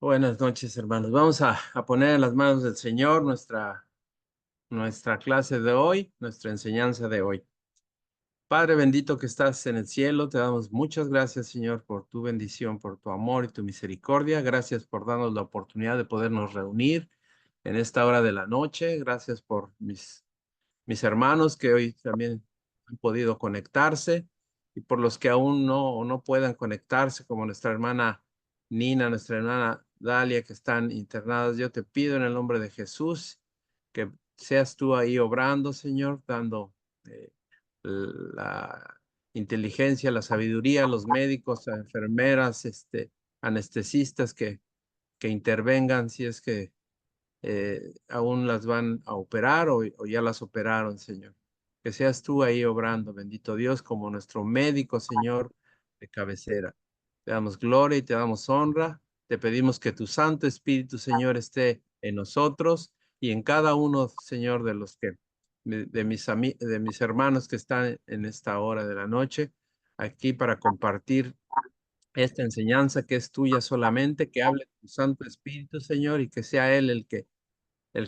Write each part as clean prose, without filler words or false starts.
Buenas noches, hermanos. Vamos a poner en las manos del Señor nuestra clase de hoy, nuestra enseñanza de hoy. Padre bendito que estás en el cielo, te damos muchas gracias, Señor, por tu bendición, por tu amor y tu misericordia. Gracias por darnos la oportunidad de podernos reunir en esta hora de la noche. Gracias por mis hermanos que hoy también han podido conectarse y por los que aún no puedan conectarse, como nuestra hermana Nina, nuestra hermana Dalia, que están internadas. Yo te pido en el nombre de Jesús que seas tú ahí obrando, Señor, dando eh, la inteligencia, la sabiduría a los médicos, a enfermeras, anestesistas que intervengan si es que aún las van a operar o ya las operaron, Señor. Que seas tú ahí obrando, bendito Dios, como nuestro médico, Señor, de cabecera. Te damos gloria y te damos honra. Te pedimos que tu Santo Espíritu, Señor, esté en nosotros y en cada uno, Señor, de los que, de mis hermanos que están en esta hora de la noche, aquí para compartir esta enseñanza que es tuya solamente, que hable tu Santo Espíritu, Señor, y que sea Él el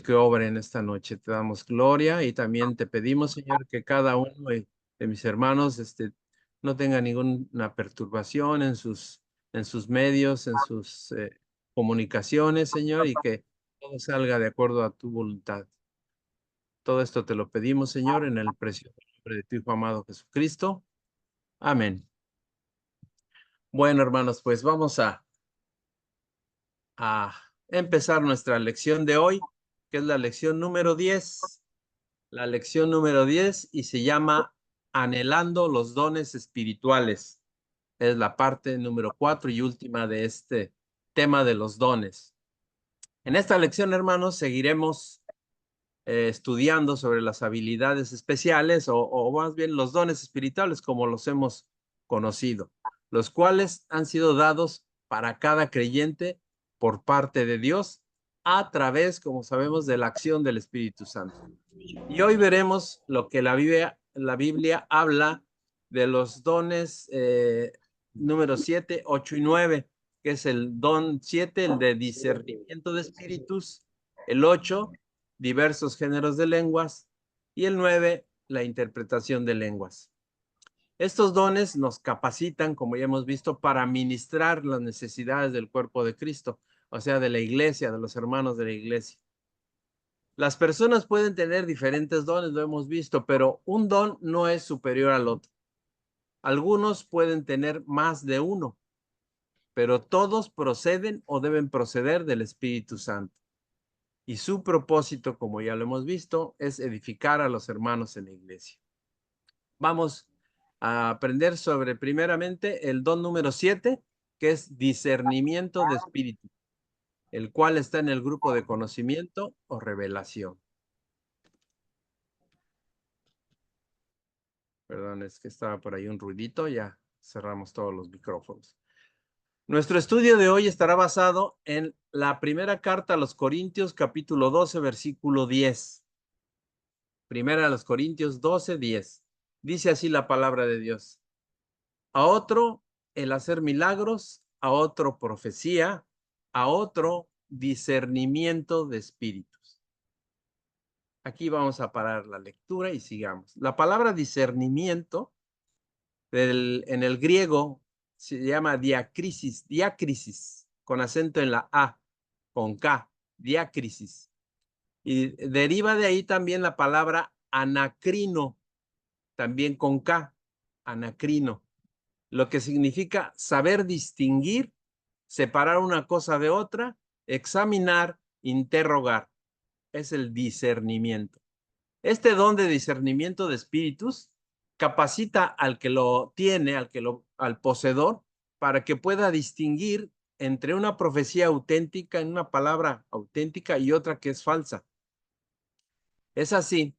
que obre en esta noche. Te damos gloria y también te pedimos, Señor, que cada uno de mis hermanos no tenga ninguna perturbación en sus medios, en sus comunicaciones, Señor, y que todo salga de acuerdo a tu voluntad. Todo esto te lo pedimos, Señor, en el precioso nombre de tu Hijo amado Jesucristo. Amén. Bueno, hermanos, pues vamos a empezar nuestra lección de hoy, que es la lección número 10. La lección número 10 y se llama Anhelando los dones espirituales. Es la parte número 4 y última de este tema de los dones. En esta lección, hermanos, seguiremos estudiando sobre las habilidades especiales o más bien los dones espirituales como los hemos conocido, los cuales han sido dados para cada creyente por parte de Dios a través, como sabemos, de la acción del Espíritu Santo. Y hoy veremos lo que la Biblia habla de los dones número 7, 8 y 9, que es el don 7, el de discernimiento de espíritus, el 8, diversos géneros de lenguas, y el 9, la interpretación de lenguas. Estos dones nos capacitan, como ya hemos visto, para ministrar las necesidades del cuerpo de Cristo, o sea, de la iglesia, de los hermanos de la iglesia. Las personas pueden tener diferentes dones, lo hemos visto, pero un don no es superior al otro. Algunos pueden tener más de uno, pero todos proceden o deben proceder del Espíritu Santo. Y su propósito, como ya lo hemos visto, es edificar a los hermanos en la iglesia. Vamos a aprender sobre, primeramente, el don número 7, que es discernimiento de espíritu, el cual está en el grupo de conocimiento o revelación. Perdón, es que estaba por ahí un ruidito, ya cerramos todos los micrófonos. Nuestro estudio de hoy estará basado en la primera carta a los Corintios, capítulo 12, versículo 10. Primera a los Corintios 12, 10. Dice así la palabra de Dios. A otro el hacer milagros, a otro profecía, a otro discernimiento de espíritus. Aquí vamos a parar la lectura y sigamos. La palabra discernimiento en el griego se llama diácrisis, con acento en la A, con K, diácrisis. Y deriva de ahí también la palabra anacrino, también con K, anacrino, lo que significa saber distinguir, separar una cosa de otra, examinar, interrogar. Es el discernimiento. Este don de discernimiento de espíritus capacita al que lo tiene, al poseedor, para que pueda distinguir entre una profecía auténtica, en una palabra auténtica y otra que es falsa. Es así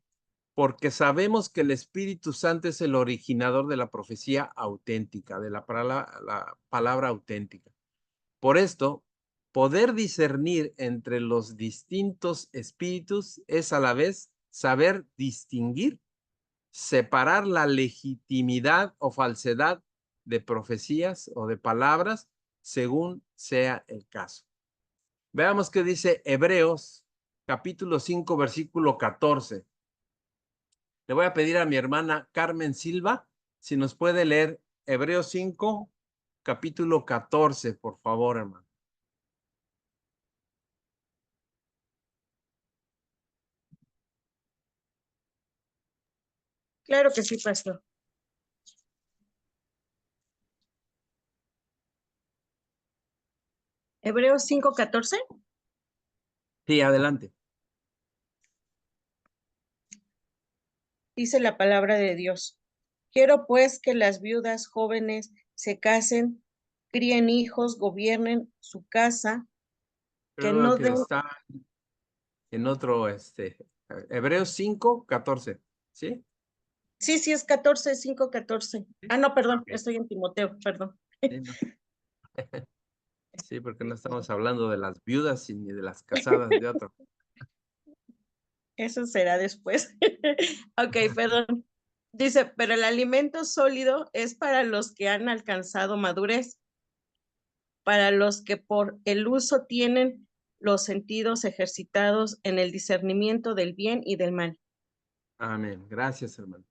porque sabemos que el Espíritu Santo es el originador de la profecía auténtica, de la palabra auténtica. Por esto, poder discernir entre los distintos espíritus es a la vez saber distinguir, separar la legitimidad o falsedad de profecías o de palabras según sea el caso. Veamos qué dice Hebreos, capítulo 5, versículo 14. Le voy a pedir a mi hermana Carmen Silva si nos puede leer Hebreos 5, capítulo 14, por favor, hermano. Claro que sí, pastor. Hebreos 5:14. Sí, adelante. Dice la palabra de Dios. Quiero pues que las viudas jóvenes se casen, críen hijos, gobiernen su casa, que Creo no que den... está en otro, Hebreos 5, 14, ¿sí? Sí, sí, es 14, 5:14. Sí. Ah, no, perdón, Ok. estoy en Timoteo, perdón. Sí, no. Sí, porque no estamos hablando de las viudas ni de las casadas de otro. Eso será después. Ok, perdón. Dice, pero el alimento sólido es para los que han alcanzado madurez, para los que por el uso tienen los sentidos ejercitados en el discernimiento del bien y del mal. Amén. Gracias, hermano.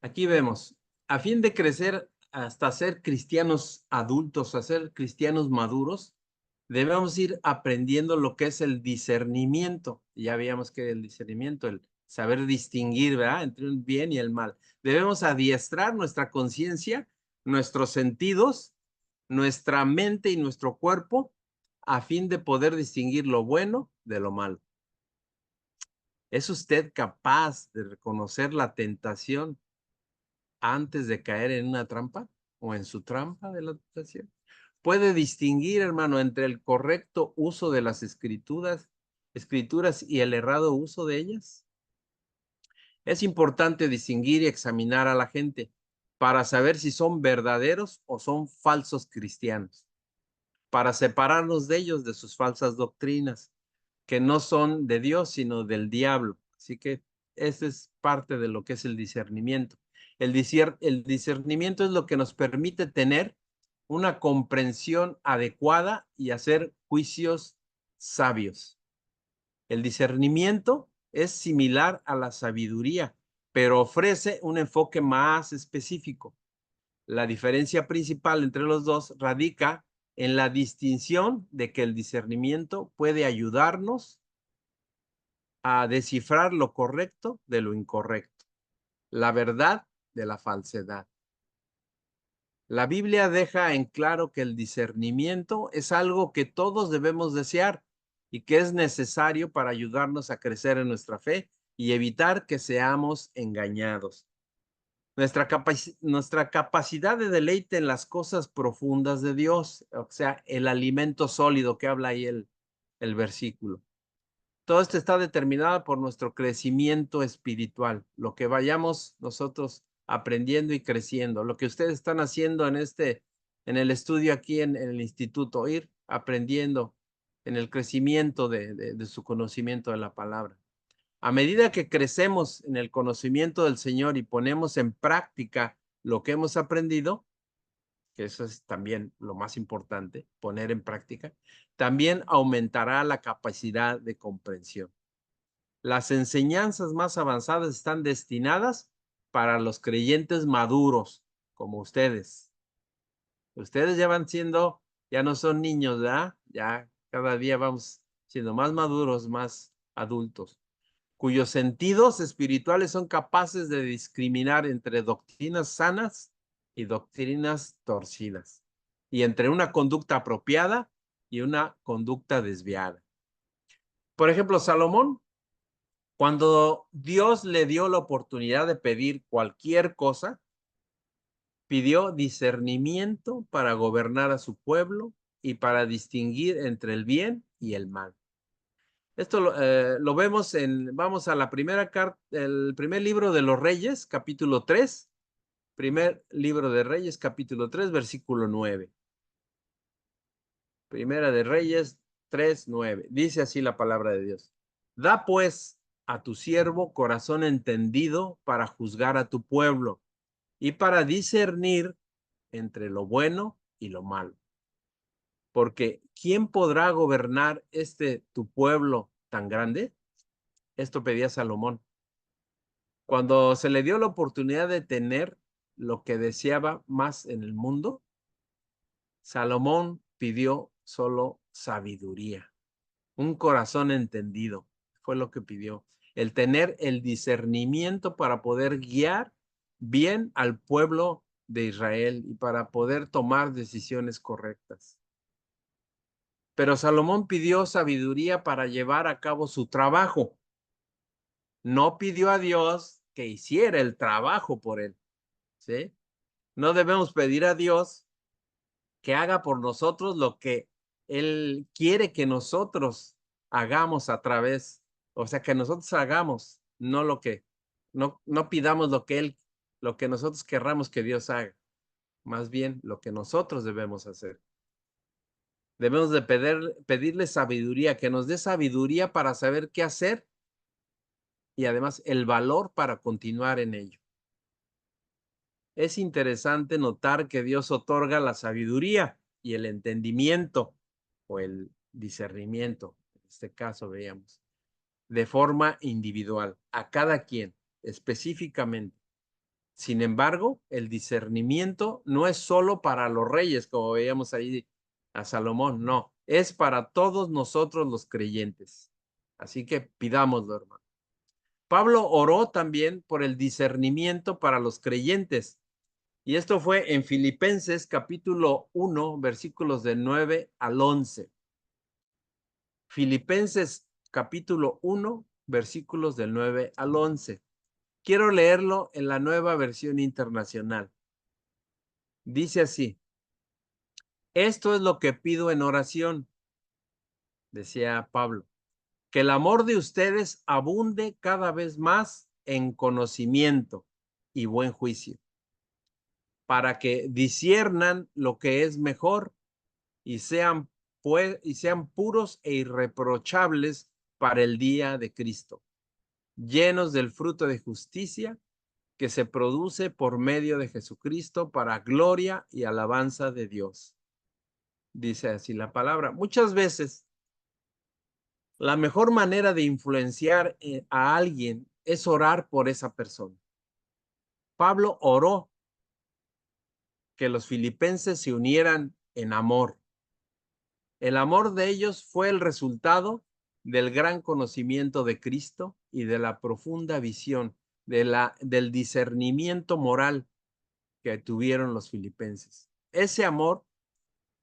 Aquí vemos, a fin de crecer hasta ser cristianos adultos, a ser cristianos maduros, debemos ir aprendiendo lo que es el discernimiento. Ya veíamos que el discernimiento, el saber distinguir, ¿verdad?, entre el bien y el mal. Debemos adiestrar nuestra conciencia, nuestros sentidos, nuestra mente y nuestro cuerpo a fin de poder distinguir lo bueno de lo malo. ¿Es usted capaz de reconocer la tentación antes de caer en una trampa o en su trampa de la tentación? Puede distinguir, hermano, entre el correcto uso de las escrituras y el errado uso de ellas. Es importante distinguir y examinar a la gente para saber si son verdaderos o son falsos cristianos, para separarnos de ellos, de sus falsas doctrinas, que no son de Dios, sino del diablo. Así que eso es parte de lo que es el discernimiento. El discernimiento es lo que nos permite tener una comprensión adecuada y hacer juicios sabios. El discernimiento es similar a la sabiduría, pero ofrece un enfoque más específico. La diferencia principal entre los dos radica en la distinción de que el discernimiento puede ayudarnos a descifrar lo correcto de lo incorrecto, la verdad de la falsedad. La Biblia deja en claro que el discernimiento es algo que todos debemos desear y que es necesario para ayudarnos a crecer en nuestra fe y evitar que seamos engañados. Nuestra capacidad de deleite en las cosas profundas de Dios, o sea, el alimento sólido que habla ahí el versículo. Todo esto está determinado por nuestro crecimiento espiritual, lo que vayamos nosotros aprendiendo y creciendo, lo que ustedes están haciendo en el estudio aquí en el instituto, ir aprendiendo en el crecimiento de su conocimiento de la palabra. A medida que crecemos en el conocimiento del Señor y ponemos en práctica lo que hemos aprendido, que eso es también lo más importante, poner en práctica, también aumentará la capacidad de comprensión. Las enseñanzas más avanzadas están destinadas para los creyentes maduros, como ustedes. Ustedes ya van siendo, ya no son niños, ¿verdad? Ya cada día vamos siendo más maduros, más adultos, cuyos sentidos espirituales son capaces de discriminar entre doctrinas sanas y doctrinas torcidas, y entre una conducta apropiada y una conducta desviada. Por ejemplo, Salomón, cuando Dios le dio la oportunidad de pedir cualquier cosa, pidió discernimiento para gobernar a su pueblo y para distinguir entre el bien y el mal. Esto lo vemos vamos a la primera carta, el primer libro de los Reyes, capítulo 3, primer libro de Reyes, capítulo 3, versículo 9. Primera de Reyes 3, 9. Dice así la palabra de Dios. Da pues a tu siervo corazón entendido para juzgar a tu pueblo y para discernir entre lo bueno y lo malo. porque ¿quién podrá gobernar tu pueblo tan grande? Esto pedía Salomón. Cuando se le dio la oportunidad de tener lo que deseaba más en el mundo, Salomón pidió solo sabiduría, un corazón entendido, fue lo que pidió. El tener el discernimiento para poder guiar bien al pueblo de Israel y para poder tomar decisiones correctas. Pero Salomón pidió sabiduría para llevar a cabo su trabajo. No pidió a Dios que hiciera el trabajo por él, ¿sí? No debemos pedir a Dios que haga por nosotros lo que Él quiere que nosotros hagamos a través, o sea, que nosotros hagamos, no pidamos lo que nosotros querramos que Dios haga, más bien lo que nosotros debemos hacer. Debemos de pedirle sabiduría, que nos dé sabiduría para saber qué hacer y además el valor para continuar en ello. Es interesante notar que Dios otorga la sabiduría y el entendimiento o el discernimiento, en este caso veíamos, de forma individual, a cada quien específicamente. Sin embargo, el discernimiento no es solo para los reyes, como veíamos ahí a Salomón, no, es para todos nosotros los creyentes. Así que pidámoslo, hermano. Pablo oró también por el discernimiento para los creyentes. Y esto fue en Filipenses capítulo 1, versículos de 9 al 11. Filipenses capítulo 1, versículos del 9 al 11. Quiero leerlo en la Nueva Versión Internacional. Dice así: esto es lo que pido en oración, decía Pablo, que el amor de ustedes abunde cada vez más en conocimiento y buen juicio, para que disciernan lo que es mejor y sean puros e irreprochables para el día de Cristo, llenos del fruto de justicia que se produce por medio de Jesucristo para gloria y alabanza de Dios. Dice así la palabra. Muchas veces la mejor manera de influenciar a alguien es orar por esa persona. Pablo oró que los filipenses se unieran en amor. El amor de ellos fue el resultado del gran conocimiento de Cristo y de la profunda visión, del discernimiento moral que tuvieron los filipenses. Ese amor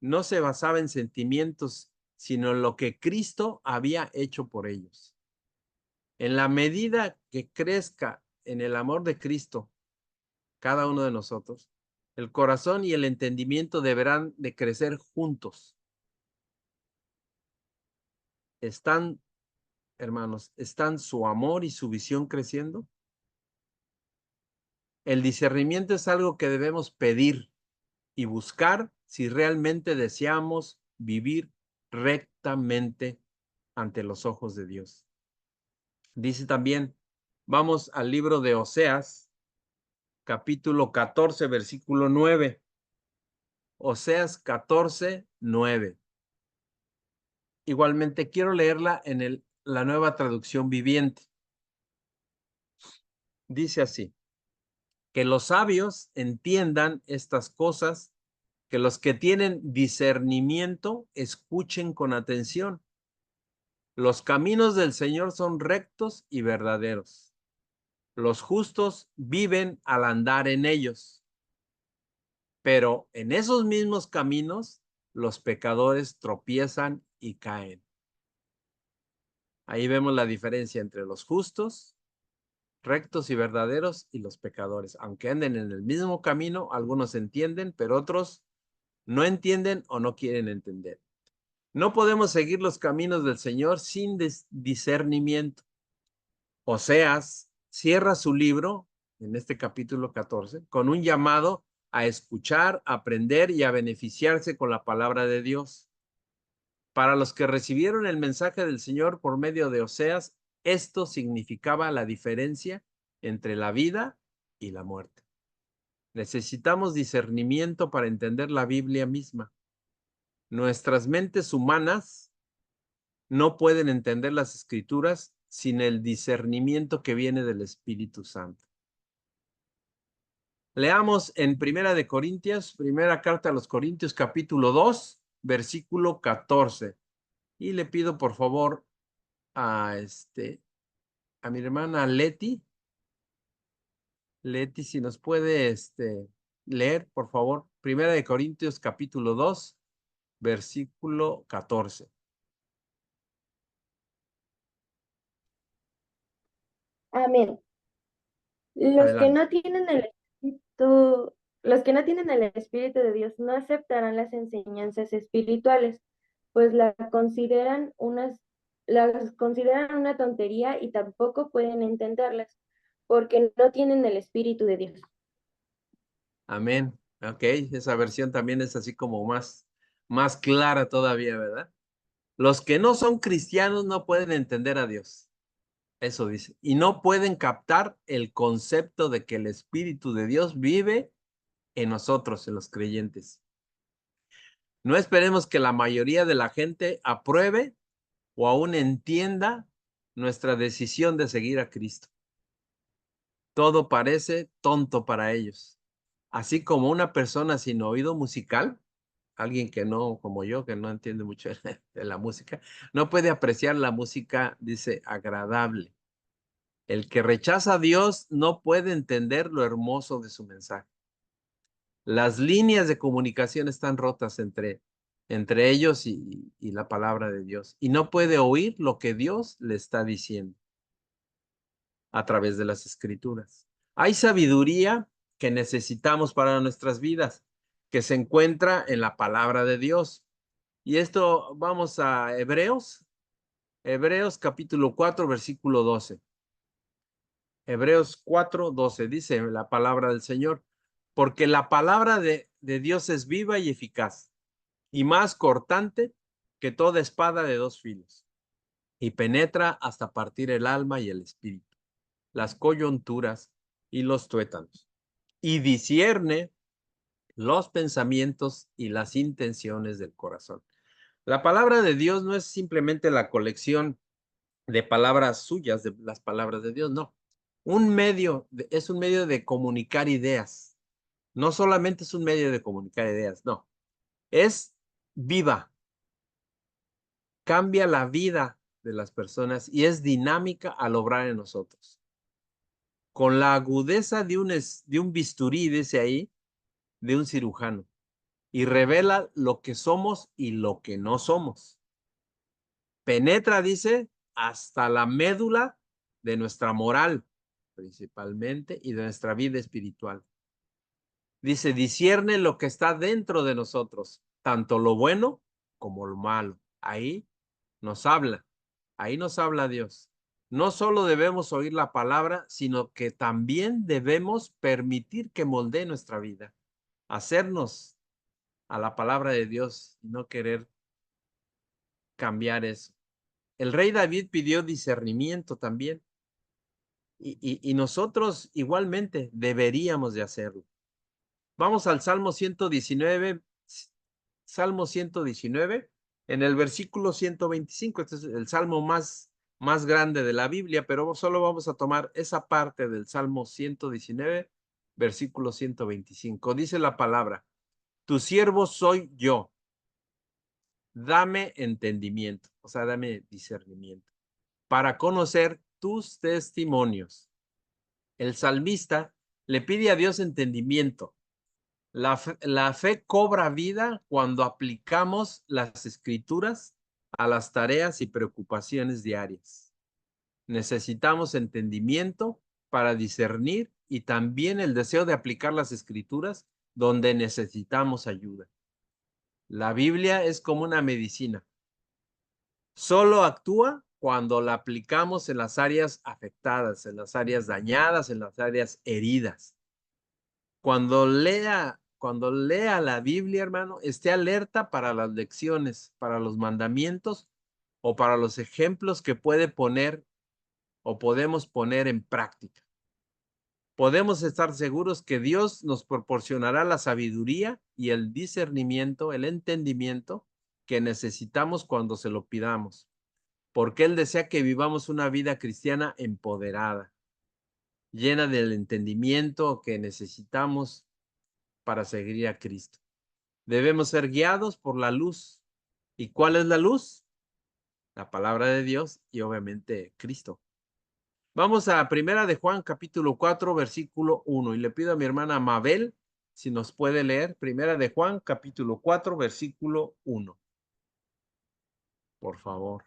no se basaba en sentimientos, sino en lo que Cristo había hecho por ellos. En la medida que crezca en el amor de Cristo, cada uno de nosotros, el corazón y el entendimiento deberán de crecer juntos. Hermanos, ¿están su amor y su visión creciendo? El discernimiento es algo que debemos pedir y buscar si realmente deseamos vivir rectamente ante los ojos de Dios. Dice también, vamos al libro de Oseas, capítulo 14, versículo 9. Oseas 14, 9. Igualmente quiero leerla en la Nueva Traducción Viviente. Dice así: que los sabios entiendan estas cosas, que los que tienen discernimiento escuchen con atención. Los caminos del Señor son rectos y verdaderos. Los justos viven al andar en ellos. Pero en esos mismos caminos, los pecadores tropiezan y caen. Ahí vemos la diferencia entre los justos, rectos y verdaderos, y los pecadores. Aunque anden en el mismo camino, algunos entienden, pero otros no entienden o no quieren entender. No podemos seguir los caminos del Señor sin discernimiento. Oseas cierra su libro, en este capítulo 14, con un llamado a escuchar, aprender y a beneficiarse con la palabra de Dios. Para los que recibieron el mensaje del Señor por medio de Oseas, esto significaba la diferencia entre la vida y la muerte. Necesitamos discernimiento para entender la Biblia misma. Nuestras mentes humanas no pueden entender las escrituras sin el discernimiento que viene del Espíritu Santo. Leamos en Primera de Corintios, primera carta a los Corintios, capítulo 2, versículo 14. Y le pido por favor a mi hermana Leti, si nos puede leer, por favor, Primera de Corintios, capítulo 2, versículo 14. Amén. Los que Adelante. no tienen el espíritu, los que no tienen el Espíritu de Dios no aceptarán las enseñanzas espirituales, pues las consideran una tontería y tampoco pueden entenderlas, porque no tienen el Espíritu de Dios. Amén. Ok, esa versión también es así como más clara todavía, ¿verdad? Los que no son cristianos no pueden entender a Dios. Eso dice. Y no pueden captar el concepto de que el Espíritu de Dios vive en nosotros, en los creyentes. No esperemos que la mayoría de la gente apruebe o aún entienda nuestra decisión de seguir a Cristo. Todo parece tonto para ellos. Así como una persona sin oído musical, alguien que no, como yo, que no entiende mucho de la música, no puede apreciar la música, dice, agradable. El que rechaza a Dios no puede entender lo hermoso de su mensaje. Las líneas de comunicación están rotas entre ellos y la palabra de Dios. Y no puede oír lo que Dios le está diciendo a través de las escrituras. Hay sabiduría que necesitamos para nuestras vidas, que se encuentra en la palabra de Dios. Y esto vamos a Hebreos capítulo 4, versículo 12. Hebreos 4, 12 dice la palabra del Señor, porque la palabra de Dios es viva y eficaz y más cortante que toda espada de dos filos y penetra hasta partir el alma y el espíritu, las coyunturas y los tuétanos, y discierne los pensamientos y las intenciones del corazón. La palabra de Dios no es simplemente la colección de palabras suyas, de las palabras de Dios, no. Es un medio de comunicar ideas. No solamente es un medio de comunicar ideas, no. Es viva, cambia la vida de las personas y es dinámica al obrar en nosotros. Con la agudeza de un bisturí, dice ahí, de un cirujano, y revela lo que somos y lo que no somos. Penetra, dice, hasta la médula de nuestra moral, principalmente, y de nuestra vida espiritual. Dice, discierne lo que está dentro de nosotros, tanto lo bueno como lo malo. Ahí nos habla Dios. No solo debemos oír la palabra, sino que también debemos permitir que moldee nuestra vida, hacernos a la palabra de Dios y no querer cambiar eso. El rey David pidió discernimiento también y nosotros igualmente deberíamos de hacerlo. Vamos al Salmo 119, en el versículo 125. Este es el salmo más grande de la Biblia, pero solo vamos a tomar esa parte del Salmo 119, versículo 125. Dice la palabra, tu siervo soy yo, dame entendimiento, o sea, dame discernimiento, para conocer tus testimonios. El salmista le pide a Dios entendimiento. La fe cobra vida cuando aplicamos las escrituras a las tareas y preocupaciones diarias. Necesitamos entendimiento para discernir y también el deseo de aplicar las escrituras donde necesitamos ayuda. La Biblia es como una medicina. Solo actúa cuando la aplicamos en las áreas afectadas, en las áreas dañadas, en las áreas heridas. Cuando lea la Biblia, hermano, esté alerta para las lecciones, para los mandamientos o para los ejemplos que puede poner o podemos poner en práctica. Podemos estar seguros que Dios nos proporcionará la sabiduría y el discernimiento, el entendimiento que necesitamos cuando se lo pidamos, porque Él desea que vivamos una vida cristiana empoderada, llena del entendimiento que necesitamos para seguir a Cristo. Debemos ser guiados por la luz. ¿Y cuál es la luz? La palabra de Dios y obviamente Cristo. Vamos a Primera de Juan, capítulo 4, versículo 1. Y le pido a mi hermana Mabel si nos puede leer Primera de Juan, capítulo 4, versículo 1. Por favor.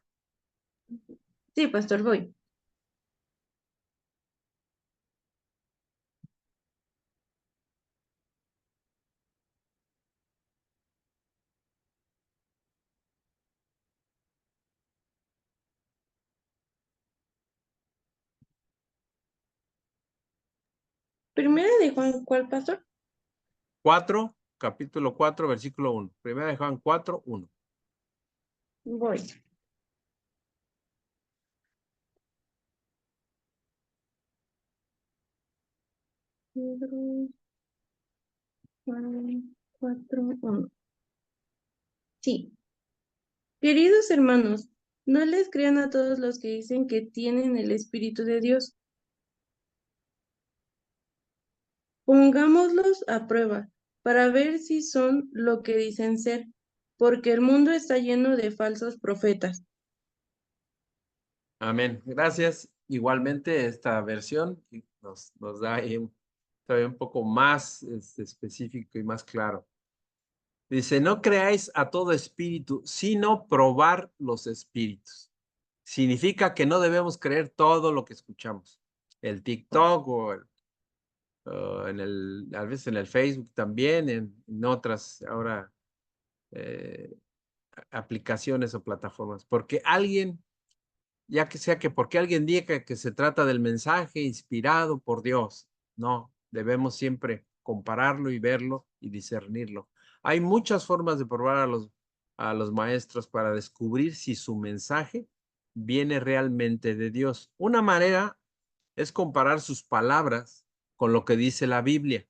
Sí, pastor, voy. Primera de Juan, ¿cuál, pastor? 4, capítulo 4, versículo 1. Primera de Juan 4, 1. Voy. Pedro, Juan 4, 1. Sí. Queridos hermanos, no les crean a todos los que dicen que tienen el Espíritu de Dios. Pongámoslos a prueba para ver si son lo que dicen ser, porque el mundo está lleno de falsos profetas. Amén. Gracias. Igualmente esta versión nos da ahí todavía un poco más específico y más claro. Dice, no creáis a todo espíritu, sino probar los espíritus. Significa que no debemos creer todo lo que escuchamos. El TikTok o a veces en el Facebook también, en otras ahora aplicaciones o plataformas. Porque alguien, ya que sea que porque alguien diga que se trata del mensaje inspirado por Dios. No, debemos siempre compararlo y verlo y discernirlo. Hay muchas formas de probar a los maestros para descubrir si su mensaje viene realmente de Dios. Una manera es comparar sus palabras con lo que dice la Biblia.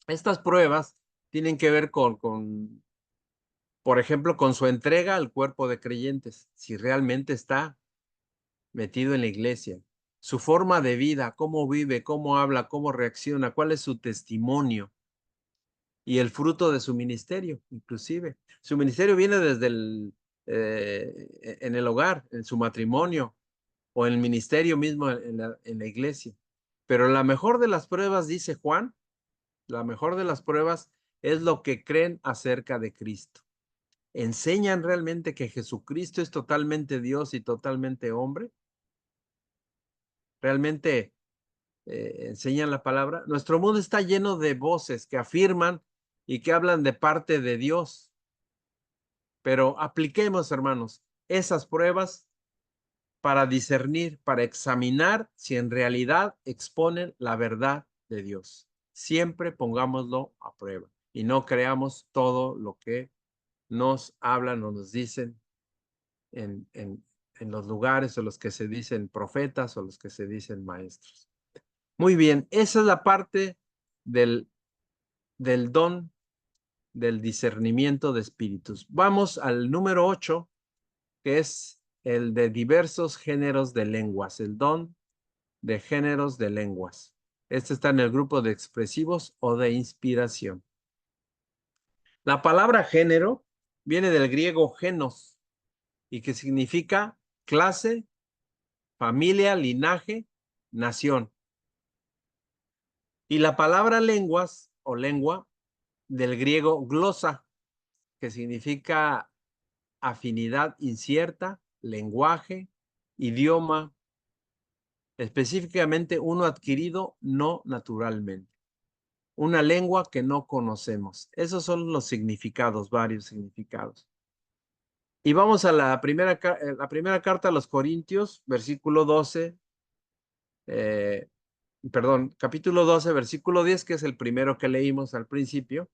Estas pruebas tienen que ver por ejemplo, con su entrega al cuerpo de creyentes, si realmente está metido en la iglesia, su forma de vida, cómo vive, cómo habla, cómo reacciona, cuál es su testimonio y el fruto de su ministerio, inclusive. Su ministerio viene desde en el hogar, en su matrimonio o en el ministerio mismo en la iglesia. Pero la mejor de las pruebas, dice Juan, la mejor de las pruebas es lo que creen acerca de Cristo. ¿Enseñan realmente que Jesucristo es totalmente Dios y totalmente hombre? ¿Realmente enseñan la palabra? Nuestro mundo está lleno de voces que afirman y que hablan de parte de Dios. Pero apliquemos, hermanos, esas pruebas para discernir, para examinar si en realidad exponen la verdad de Dios. Siempre pongámoslo a prueba y no creamos todo lo que nos hablan o nos dicen en los lugares o los que se dicen profetas o los que se dicen maestros. Muy bien, esa es la parte del don del discernimiento de espíritus. Vamos al número 8, que es el de diversos géneros de lenguas, el don de géneros de lenguas. Este está en el grupo de expresivos o de inspiración. La palabra género viene del griego genos y que significa clase, familia, linaje, nación. Y la palabra lenguas o lengua del griego glosa, que significa afinidad incierta, lenguaje, idioma, específicamente uno adquirido no naturalmente. Una lengua que no conocemos. Esos son los significados, varios significados. Y vamos a la primera carta a los Corintios, versículo 12, capítulo 12, versículo 10, que es el primero que leímos al principio,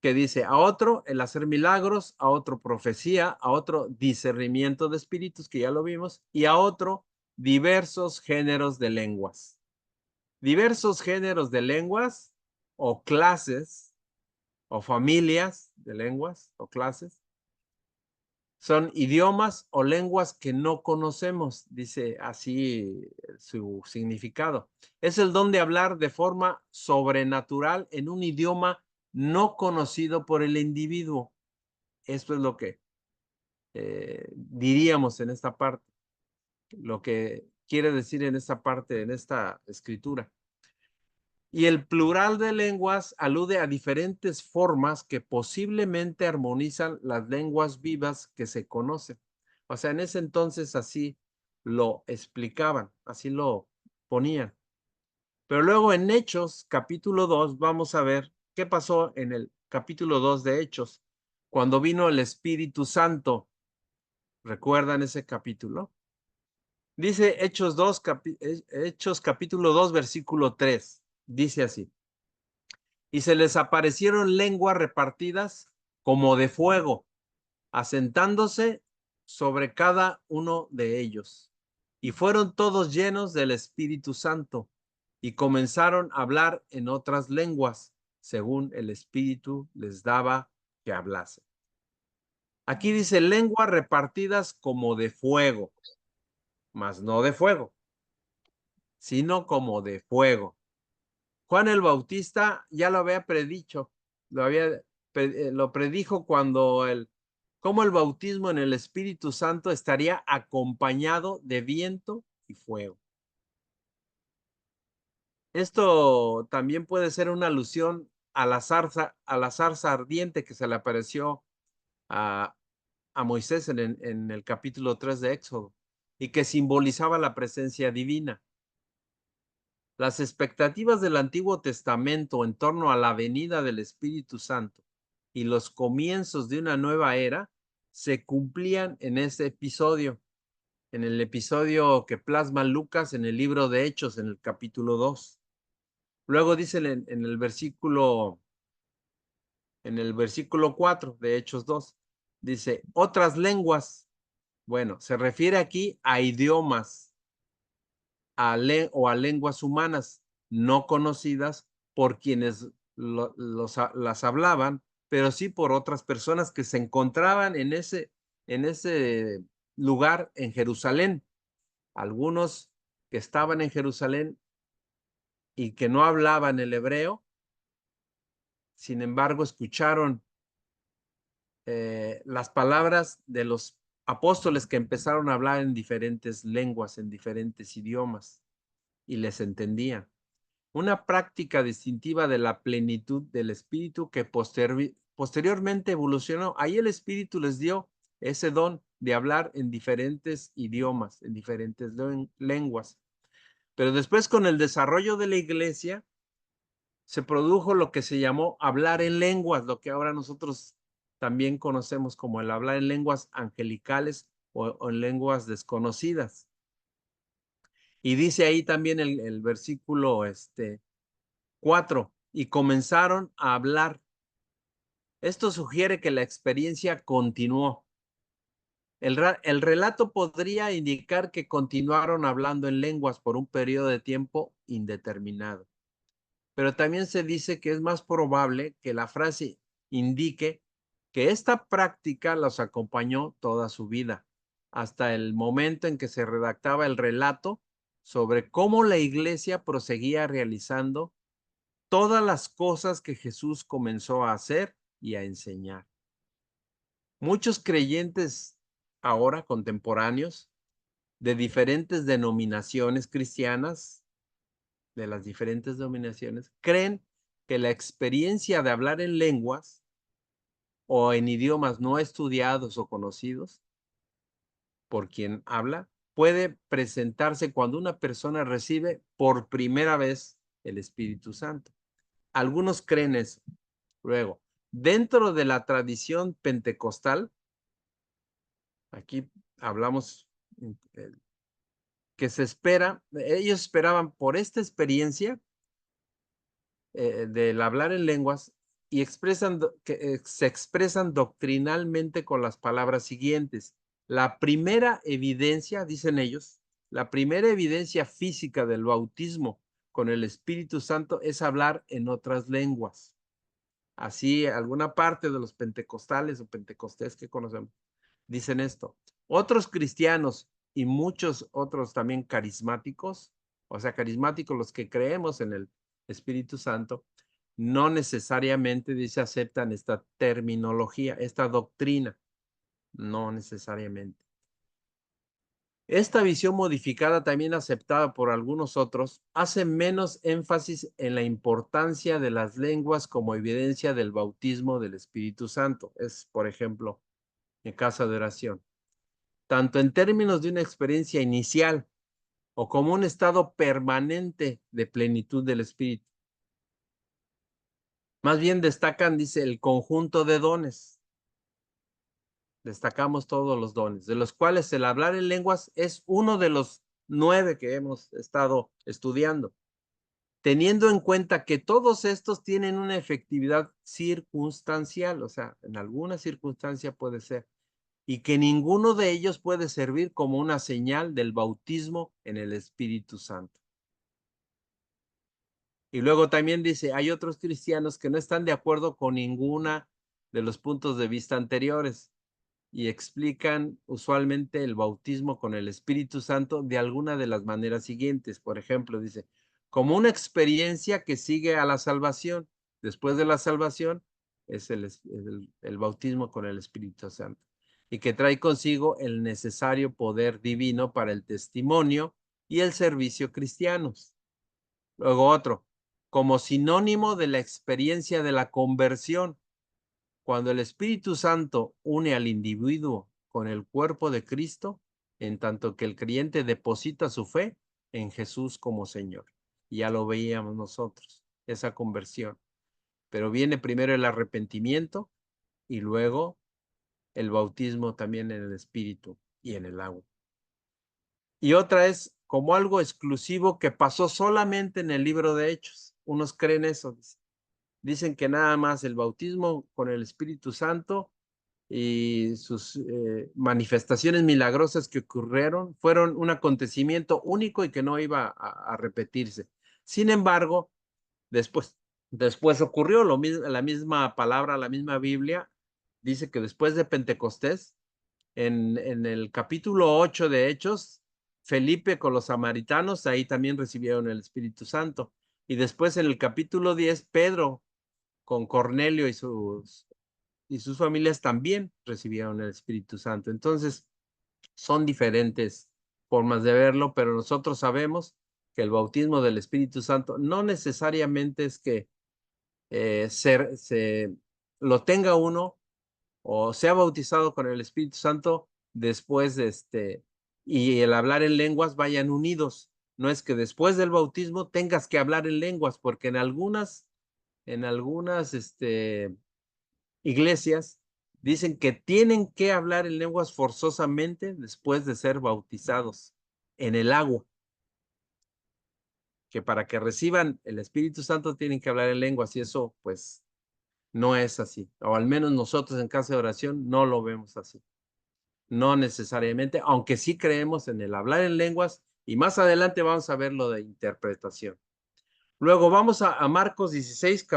que dice, a otro el hacer milagros, a otro profecía, a otro discernimiento de espíritus, que ya lo vimos, y a otro diversos géneros de lenguas. Diversos géneros de lenguas o clases o familias de lenguas o clases Son idiomas o lenguas que no conocemos, dice así su significado. Es el don de hablar de forma sobrenatural en un idioma no conocido por el individuo. Esto es lo que diríamos en esta parte, lo que quiere decir en esta parte, en esta escritura. Y el plural de lenguas alude a diferentes formas que posiblemente armonizan las lenguas vivas que se conocen. O sea, en ese entonces así lo explicaban, así lo ponían. Pero luego en Hechos, capítulo 2, vamos a ver qué pasó en el capítulo 2 de Hechos, cuando vino el Espíritu Santo. ¿Recuerdan ese capítulo? Dice Hechos capítulo 2, versículo 3. Dice así. Y se les aparecieron lenguas repartidas como de fuego, asentándose sobre cada uno de ellos. Y fueron todos llenos del Espíritu Santo y comenzaron a hablar en otras lenguas, según el Espíritu les daba que hablasen. Aquí dice lenguas repartidas como de fuego, mas no de fuego, sino como de fuego. Juan el Bautista ya lo había predicho, lo predijo cuando como el bautismo en el Espíritu Santo estaría acompañado de viento y fuego. Esto también puede ser una alusión a la zarza ardiente que se le apareció a, Moisés en el capítulo 3 de Éxodo y que simbolizaba la presencia divina. Las expectativas del Antiguo Testamento en torno a la venida del Espíritu Santo y los comienzos de una nueva era se cumplían en ese episodio, en el episodio que plasma Lucas en el libro de Hechos, en el capítulo 2. Luego dice en el versículo 4 de Hechos 2, dice, otras lenguas. Bueno, se refiere aquí a idiomas o a lenguas humanas no conocidas por quienes las hablaban, pero sí por otras personas que se encontraban en ese lugar en Jerusalén. Algunos que estaban en Jerusalén y que no hablaban el hebreo, sin embargo, escucharon las palabras de los apóstoles que empezaron a hablar en diferentes lenguas, en diferentes idiomas, y les entendían. Una práctica distintiva de la plenitud del Espíritu que posteriormente evolucionó. Ahí el Espíritu les dio ese don de hablar en diferentes idiomas, en diferentes lenguas. Pero después, con el desarrollo de la iglesia, se produjo lo que se llamó hablar en lenguas, lo que ahora nosotros también conocemos como el hablar en lenguas angelicales o en lenguas desconocidas. Y dice ahí también el versículo 4, y comenzaron a hablar. Esto sugiere que la experiencia continuó. El relato podría indicar que continuaron hablando en lenguas por un periodo de tiempo indeterminado. Pero también se dice que es más probable que la frase indique que esta práctica los acompañó toda su vida, hasta el momento en que se redactaba el relato sobre cómo la iglesia proseguía realizando todas las cosas que Jesús comenzó a hacer y a enseñar. Muchos creyentes ahora contemporáneos de diferentes denominaciones cristianas, de las diferentes denominaciones, creen que la experiencia de hablar en lenguas o en idiomas no estudiados o conocidos por quien habla puede presentarse cuando una persona recibe por primera vez el Espíritu Santo. Algunos creen eso. Luego, dentro de la tradición pentecostal, aquí hablamos que se espera, ellos esperaban por esta experiencia del hablar en lenguas y se expresan doctrinalmente con las palabras siguientes. La primera evidencia, dicen ellos, la primera evidencia física del bautismo con el Espíritu Santo es hablar en otras lenguas. Así, alguna parte de los pentecostales o pentecostés que conocemos dicen esto. Otros cristianos y muchos otros también carismáticos, o sea, carismáticos los que creemos en el Espíritu Santo, no necesariamente, dice, aceptan esta terminología, esta doctrina. No necesariamente. Esta visión modificada, también aceptada por algunos otros, hace menos énfasis en la importancia de las lenguas como evidencia del bautismo del Espíritu Santo. Es, por ejemplo, en casa de oración. Tanto en términos de una experiencia inicial o como un estado permanente de plenitud del Espíritu. Más bien destacan, dice, el conjunto de dones. Destacamos todos los dones, de los cuales el hablar en lenguas es uno de los 9 que hemos estado estudiando, teniendo en cuenta que todos estos tienen una efectividad circunstancial, o sea, en alguna circunstancia puede ser, y que ninguno de ellos puede servir como una señal del bautismo en el Espíritu Santo. Y luego también dice, hay otros cristianos que no están de acuerdo con ninguna de los puntos de vista anteriores y explican usualmente el bautismo con el Espíritu Santo de alguna de las maneras siguientes. Por ejemplo, dice, como una experiencia que sigue a la salvación. Después de la salvación es el bautismo con el Espíritu Santo y que trae consigo el necesario poder divino para el testimonio y el servicio cristianos. Luego otro, como sinónimo de la experiencia de la conversión. Cuando el Espíritu Santo une al individuo con el cuerpo de Cristo, en tanto que el creyente deposita su fe en Jesús como Señor. Ya lo veíamos nosotros, esa conversión. Pero viene primero el arrepentimiento y luego el bautismo también en el Espíritu y en el agua. Y otra es como algo exclusivo que pasó solamente en el libro de Hechos. Unos creen eso. Dicen que nada más el bautismo con el Espíritu Santo y sus manifestaciones milagrosas que ocurrieron fueron un acontecimiento único y que no iba a repetirse. Sin embargo, después ocurrió lo mismo, la misma palabra, la misma Biblia, dice que después de Pentecostés, en el capítulo 8 de Hechos, Felipe con los samaritanos, ahí también recibieron el Espíritu Santo. Y después en el capítulo 10, Pedro con Cornelio y sus familias también recibieron el Espíritu Santo. Entonces, son diferentes formas de verlo, pero nosotros sabemos que el bautismo del Espíritu Santo no necesariamente es que lo tenga uno o sea bautizado con el Espíritu Santo después de y el hablar en lenguas vayan unidos. No es que después del bautismo tengas que hablar en lenguas, porque en algunas iglesias dicen que tienen que hablar en lenguas forzosamente después de ser bautizados en el agua, que para que reciban el Espíritu Santo tienen que hablar en lenguas y eso pues no es así, o al menos nosotros en casa de oración no lo vemos así, no necesariamente, aunque sí creemos en el hablar en lenguas y más adelante vamos a ver lo de interpretación. Luego vamos a Marcos 16,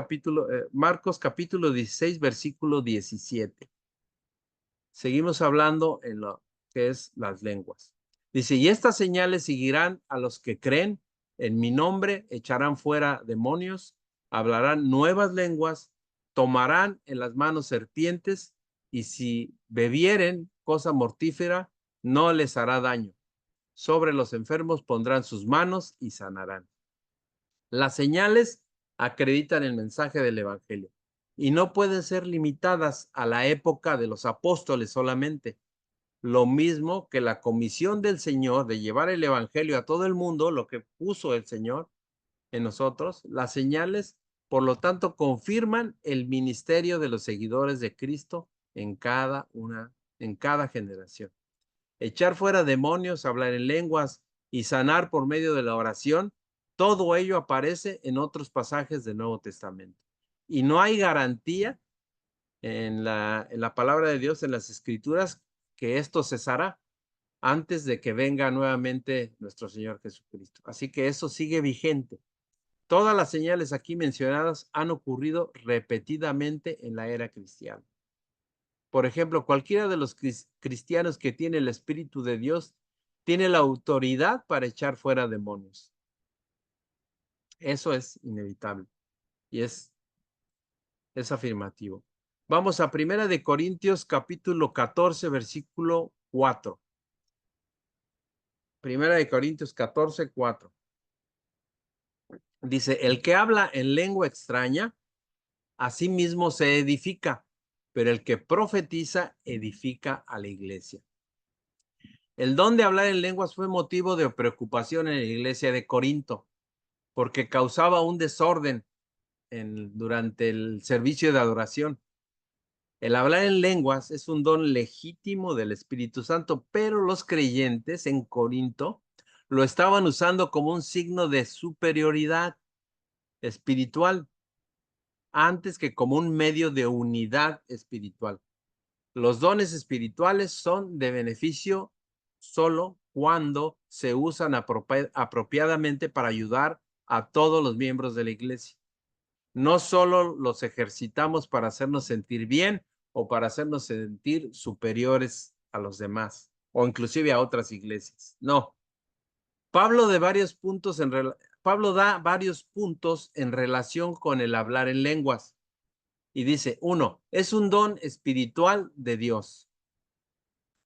Marcos capítulo 16, versículo 17. Seguimos hablando en lo que es las lenguas. Dice, y estas señales seguirán a los que creen, en mi nombre echarán fuera demonios, hablarán nuevas lenguas, tomarán en las manos serpientes, y si bebieren cosa mortífera, no les hará daño. Sobre los enfermos pondrán sus manos y sanarán. Las señales acreditan el mensaje del Evangelio y no pueden ser limitadas a la época de los apóstoles solamente. Lo mismo que la comisión del Señor de llevar el Evangelio a todo el mundo, lo que puso el Señor en nosotros, las señales, por lo tanto, confirman el ministerio de los seguidores de Cristo en cada generación. Echar fuera demonios, hablar en lenguas y sanar por medio de la oración, todo ello aparece en otros pasajes del Nuevo Testamento. Y no hay garantía en la palabra de Dios, en las Escrituras, que esto cesará antes de que venga nuevamente nuestro Señor Jesucristo. Así que eso sigue vigente. Todas las señales aquí mencionadas han ocurrido repetidamente en la era cristiana. Por ejemplo, cualquiera de los cristianos que tiene el Espíritu de Dios tiene la autoridad para echar fuera demonios. Eso es inevitable y es afirmativo. Vamos a 1 de Corintios capítulo 14, versículo 4. 1 de Corintios 14, 4. Dice, el que habla en lengua extraña, a sí mismo se edifica, pero el que profetiza edifica a la iglesia. El don de hablar en lenguas fue motivo de preocupación en la iglesia de Corinto, porque causaba un desorden durante el servicio de adoración. El hablar en lenguas es un don legítimo del Espíritu Santo, pero los creyentes en Corinto lo estaban usando como un signo de superioridad espiritual, antes que como un medio de unidad espiritual. Los dones espirituales son de beneficio solo cuando se usan apropiadamente para ayudar a todos los miembros de la iglesia. No solo los ejercitamos para hacernos sentir bien o para hacernos sentir superiores a los demás o inclusive a otras iglesias. No. Pablo da varios puntos en relación con el hablar en lenguas. Y dice, 1, es un don espiritual de Dios.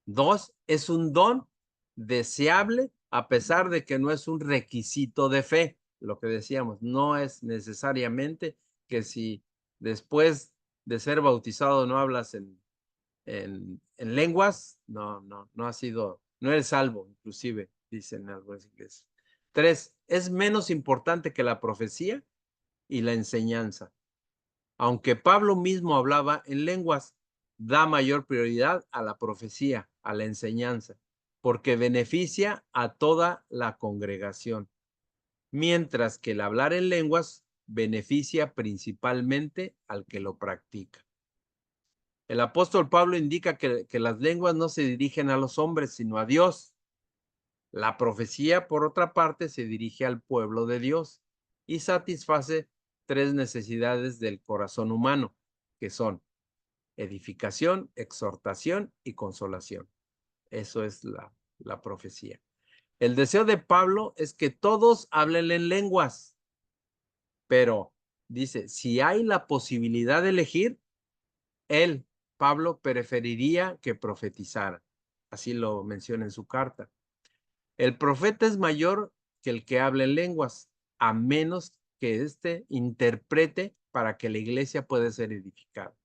2, es un don deseable a pesar de que no es un requisito de fe. Lo que decíamos, no es necesariamente que si después de ser bautizado no hablas en lenguas, no eres salvo, inclusive, dicen algunas iglesias. 3, es menos importante que la profecía y la enseñanza. Aunque Pablo mismo hablaba en lenguas, da mayor prioridad a la profecía, a la enseñanza, porque beneficia a toda la congregación, mientras que el hablar en lenguas beneficia principalmente al que lo practica. El apóstol Pablo indica que las lenguas no se dirigen a los hombres, sino a Dios. La profecía, por otra parte, se dirige al pueblo de Dios y satisface 3 necesidades del corazón humano, que son edificación, exhortación y consolación. Eso es la profecía. El deseo de Pablo es que todos hablen en lenguas, pero dice, si hay la posibilidad de elegir, él, Pablo, preferiría que profetizara. Así lo menciona en su carta. El profeta es mayor que el que habla en lenguas, a menos que éste interprete para que la iglesia pueda ser edificada.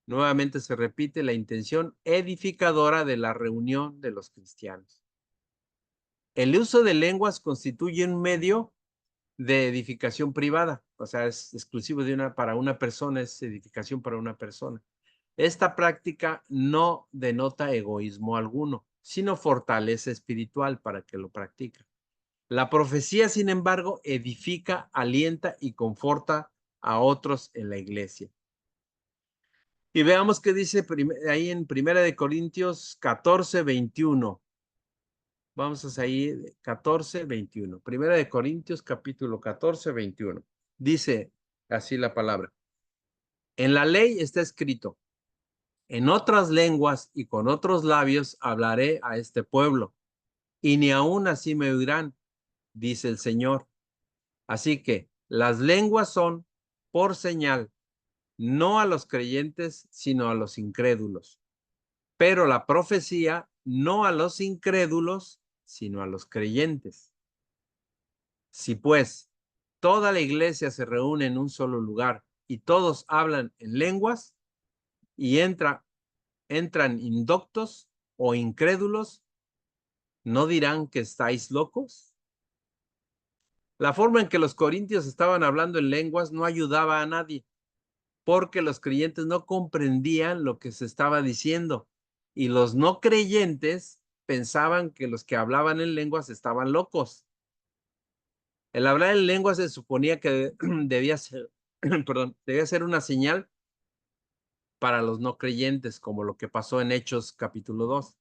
Nuevamente se repite la intención edificadora de la reunión de los cristianos. El uso de lenguas constituye un medio de edificación privada, o sea, es exclusivo para una persona, es edificación para una persona. Esta práctica no denota egoísmo alguno, sino fortaleza espiritual para que lo practica. La profecía, sin embargo, edifica, alienta y conforta a otros en la iglesia. Y veamos qué dice ahí en 1 de Corintios 14, 21. Vamos a seguir 14, 21. 1 de Corintios capítulo 14, 21. Dice así la palabra. En la ley está escrito, en otras lenguas y con otros labios hablaré a este pueblo, y ni aún así me oirán, dice el Señor. Así que las lenguas son por señal, no a los creyentes, sino a los incrédulos. Pero la profecía no a los incrédulos, sino a los creyentes. Si pues toda la iglesia se reúne en un solo lugar y todos hablan en lenguas y entran indoctos o incrédulos, ¿no dirán que estáis locos? La forma en que los corintios estaban hablando en lenguas no ayudaba a nadie, porque los creyentes no comprendían lo que se estaba diciendo y los no creyentes pensaban que los que hablaban en lenguas estaban locos. El hablar en lenguas se suponía que debía ser una señal para los no creyentes, como lo que pasó en Hechos capítulo 2,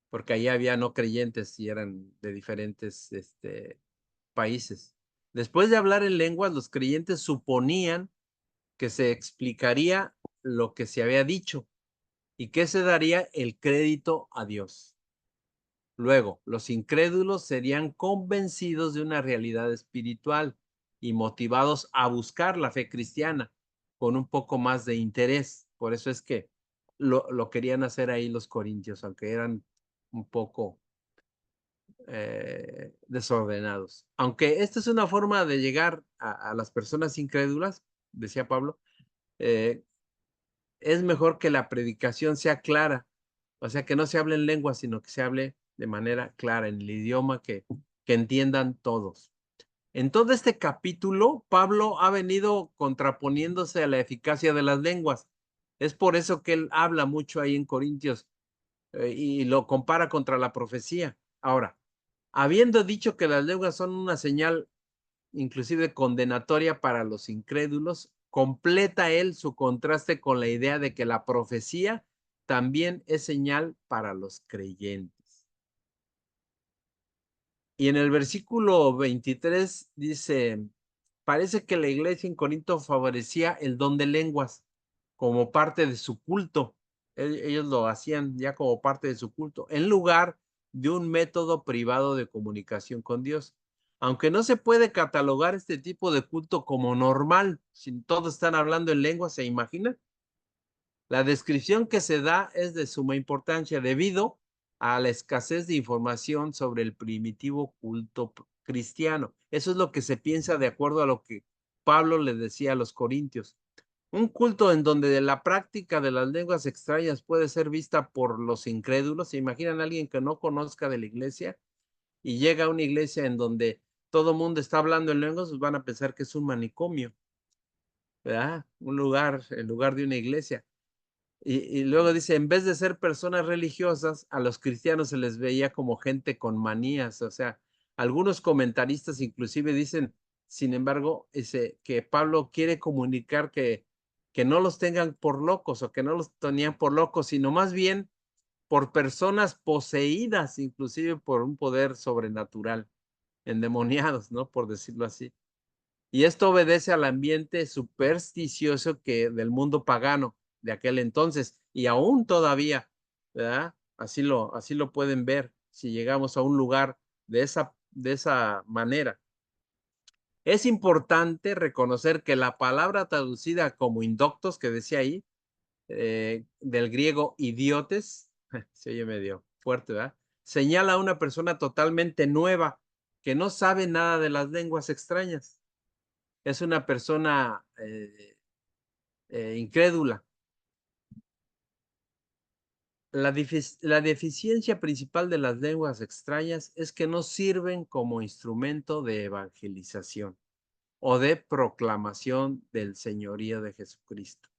porque ahí había no creyentes y eran de diferentes países. Después de hablar en lenguas, los creyentes suponían que se explicaría lo que se había dicho, ¿Y qué se daría? El crédito a Dios. Luego, los incrédulos serían convencidos de una realidad espiritual y motivados a buscar la fe cristiana con un poco más de interés. Por eso es que lo querían hacer ahí los corintios, aunque eran un poco desordenados. Aunque esta es una forma de llegar a las personas incrédulas, decía Pablo, es mejor que la predicación sea clara, o sea, que no se hable en lengua, sino que se hable de manera clara, en el idioma que entiendan todos. En todo este capítulo, Pablo ha venido contraponiéndose a la eficacia de las lenguas. Es por eso que él habla mucho ahí en Corintios y lo compara contra la profecía. Ahora, habiendo dicho que las lenguas son una señal inclusive condenatoria para los incrédulos, completa él su contraste con la idea de que la profecía también es señal para los creyentes. Y en el versículo 23 dice, parece que la iglesia en Corinto favorecía el don de lenguas como parte de su culto. Ellos lo hacían ya como parte de su culto, en lugar de un método privado de comunicación con Dios. Aunque no se puede catalogar este tipo de culto como normal, si todos están hablando en lengua, ¿se imagina? La descripción que se da es de suma importancia debido a la escasez de información sobre el primitivo culto cristiano. Eso es lo que se piensa de acuerdo a lo que Pablo le decía a los corintios. Un culto en donde la práctica de las lenguas extrañas puede ser vista por los incrédulos. ¿Se imaginan a alguien que no conozca de la iglesia y llega a una iglesia en donde todo el mundo está hablando en lenguas? Pues van a pensar que es un manicomio, ¿verdad? Un lugar, en lugar de una iglesia. Y luego dice, en vez de ser personas religiosas, a los cristianos se les veía como gente con manías. O sea, algunos comentaristas inclusive dicen, sin embargo, que Pablo quiere comunicar que no los tengan por locos o que no los tenían por locos, sino más bien por personas poseídas, inclusive por un poder sobrenatural, endemoniados, ¿no? Por decirlo así. Y esto obedece al ambiente supersticioso del mundo pagano de aquel entonces y aún todavía, ¿verdad? Así lo pueden ver si llegamos a un lugar de esa manera. Es importante reconocer que la palabra traducida como indoctos, que decía ahí, del griego idiotes, se oye medio fuerte, ¿verdad? Señala a una persona totalmente nueva que no sabe nada de las lenguas extrañas. Es una persona incrédula. La deficiencia principal de las lenguas extrañas es que no sirven como instrumento de evangelización o de proclamación del señorío de Jesucristo,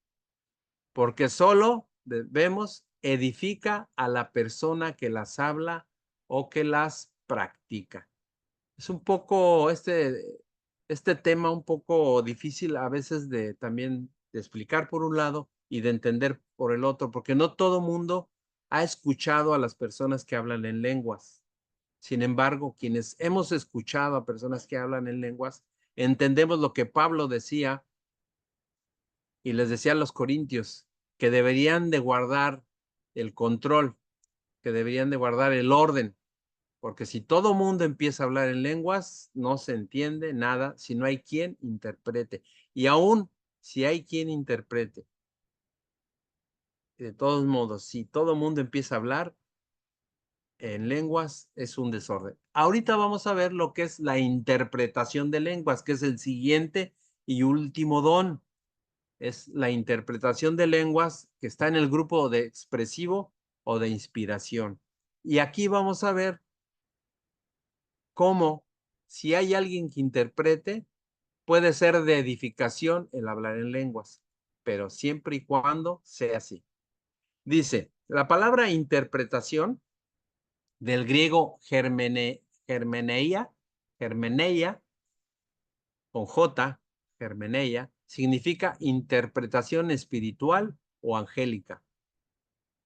porque solo vemos edifica a la persona que las habla o que las practica. Es un poco este tema un poco difícil a veces de también de explicar por un lado y de entender por el otro, porque no todo mundo ha escuchado a las personas que hablan en lenguas. Sin embargo, quienes hemos escuchado a personas que hablan en lenguas, entendemos lo que Pablo decía y les decía a los corintios, que deberían de guardar el control, que deberían de guardar el orden, porque si todo mundo empieza a hablar en lenguas, no se entiende nada si no hay quien interprete. Y aún si hay quien interprete, de todos modos, si todo mundo empieza a hablar en lenguas, es un desorden. Ahorita vamos a ver lo que es la interpretación de lenguas, que es el siguiente y último don. Es la interpretación de lenguas que está en el grupo de expresivo o de inspiración. Y aquí vamos a ver cómo, si hay alguien que interprete, puede ser de edificación el hablar en lenguas, pero siempre y cuando sea así. Dice, la palabra interpretación del griego germeneia, con J, germeneia, significa interpretación espiritual o angélica.